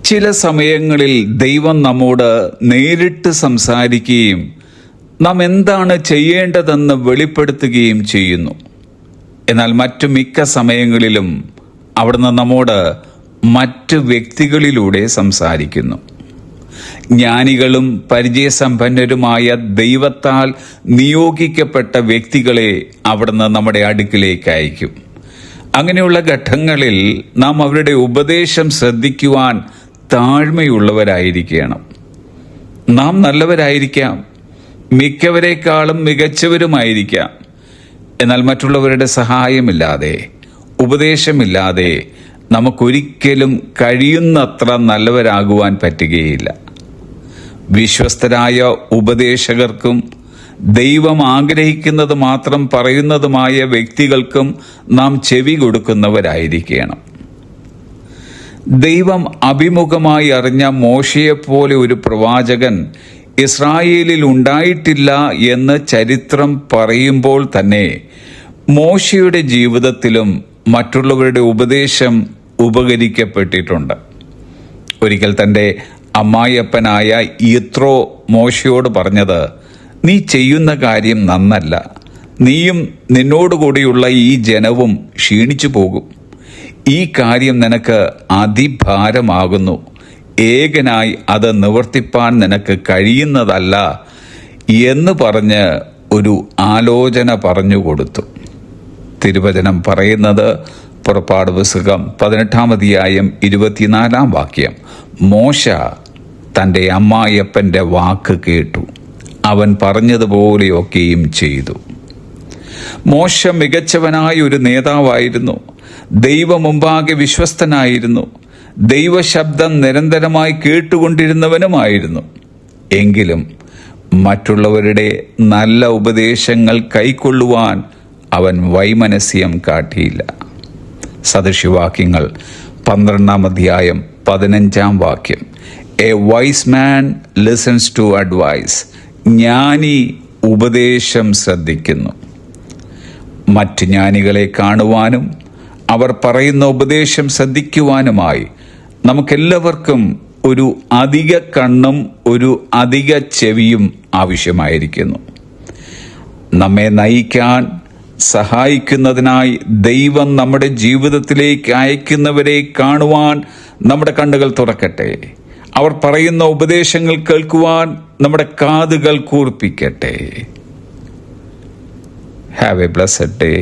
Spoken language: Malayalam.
ചില സമയങ്ങളിൽ ദൈവം നമ്മോട് നേരിട്ട് സംസാരിക്കുകയും നാം എന്താണ് ചെയ്യേണ്ടതെന്ന് വെളിപ്പെടുത്തുകയും ചെയ്യുന്നു. എന്നാൽ മറ്റു മിക്ക സമയങ്ങളിലും അവിടുന്ന് നമ്മോട് മറ്റ് വ്യക്തികളിലൂടെ സംസാരിക്കുന്നു. ജ്ഞാനികളും പരിചയസമ്പന്നരുമായ ദൈവത്താൽ നിയോഗിക്കപ്പെട്ട വ്യക്തികളെ അവിടുന്ന് നമ്മുടെ അടുക്കിലേക്ക് അയക്കും. അങ്ങനെയുള്ള ഘട്ടങ്ങളിൽ നാം അവരുടെ ഉപദേശം ശ്രദ്ധിക്കുവാൻ താഴ്മയുള്ളവരായിരിക്കണം. നാം നല്ലവരായിരിക്കാം, മിക്കവരെക്കാളും മികച്ചവരുമായിരിക്കാം. എന്നാൽ മറ്റുള്ളവരുടെ സഹായമില്ലാതെ, ഉപദേശമില്ലാതെ നമുക്കൊരിക്കലും കഴിയുന്നത്ര നല്ലവരാകുവാൻ പറ്റുകയില്ല. വിശ്വസ്തരായ ഉപദേശകർക്കും ദൈവം ആഗ്രഹിക്കുന്നത് മാത്രം പറയുന്നതുമായ വ്യക്തികൾക്കും നാം ചെവി കൊടുക്കുന്നവരായിരിക്കണം. ദൈവം അഭിമുഖമായി അറിഞ്ഞ മോശയെപ്പോലെ ഒരു പ്രവാചകൻ ഇസ്രായേലിൽ ഉണ്ടായിട്ടില്ല എന്ന് ചരിത്രം പറയുമ്പോൾ തന്നെ മോശയുടെ ജീവിതത്തിലും മറ്റുള്ളവരുടെ ഉപദേശം ഉപകരിക്കപ്പെട്ടിട്ടുണ്ട്. ഒരിക്കൽ തൻ്റെ അമ്മായിയപ്പനായ യിത്രോ മോശയോട് പറഞ്ഞത്, നീ ചെയ്യുന്ന കാര്യം നന്നല്ല, നീയും നിന്നോടുകൂടിയുള്ള ഈ ജനവും ക്ഷീണിച്ചു പോകും. ഈ കാര്യം നിനക്ക് അതിഭാരമാകുന്നു, ഏകനായി അത് നിവർത്തിപ്പാൻ നിനക്ക് കഴിയുന്നതല്ല എന്ന് പറഞ്ഞ് ഒരു ആലോചന പറഞ്ഞുകൊടുത്തു. തിരുവചനം പറയുന്നത് പുറപ്പാട് പുസ്തകം 18-ാം അധ്യായം 24-ാം വാക്യം, മോശ തൻ്റെ അമ്മായിയപ്പൻ്റെ വാക്ക് കേട്ടു, അവൻ പറഞ്ഞതുപോലെയൊക്കെയും ചെയ്തു. മോശ മികച്ചവനായ ഒരു നേതാവായിരുന്നു. ദൈവമുമ്പാകെ വിശ്വസ്തനായിരുന്നു. ദൈവശബ്ദം നിരന്തരമായി കേട്ടുകൊണ്ടിരുന്നവനുമായിരുന്നു. എങ്കിലും മറ്റുള്ളവരുടെ നല്ല ഉപദേശങ്ങൾ കൈക്കൊള്ളുവാൻ അവൻ വൈമനസ്യം കാട്ടിയില്ല. സദൃശവാക്യങ്ങൾ 12-ാം അധ്യായം 15-ാം വാക്യം, a wise man listens to advice, ജ്ഞാനി ഉപദേശം ശ്രദ്ധിക്കുന്നു. മറ്റ് ജ്ഞാനികളെ കാണുവാനും അവർ പറയുന്ന ഉപദേശം ശ്രദ്ധിക്കുവാനുമായി നമുക്കെല്ലാവർക്കും ഒരു അധിക കണ്ണും ഒരു അധിക ചെവിയും ആവശ്യമായിരിക്കുന്നു. നമ്മെ നയിക്കാൻ സഹായിക്കുന്നതിനായി ദൈവം നമ്മുടെ ജീവിതത്തിലേക്ക് അയക്കുന്നവരെ കാണുവാൻ നമ്മുടെ കണ്ണുകൾ തുറക്കട്ടെ. അവർ പറയുന്ന ഉപദേശങ്ങൾ കേൾക്കുവാൻ നമ്മുടെ കാതുകൾ കൂർപ്പിക്കട്ടെ. Have a blessed day.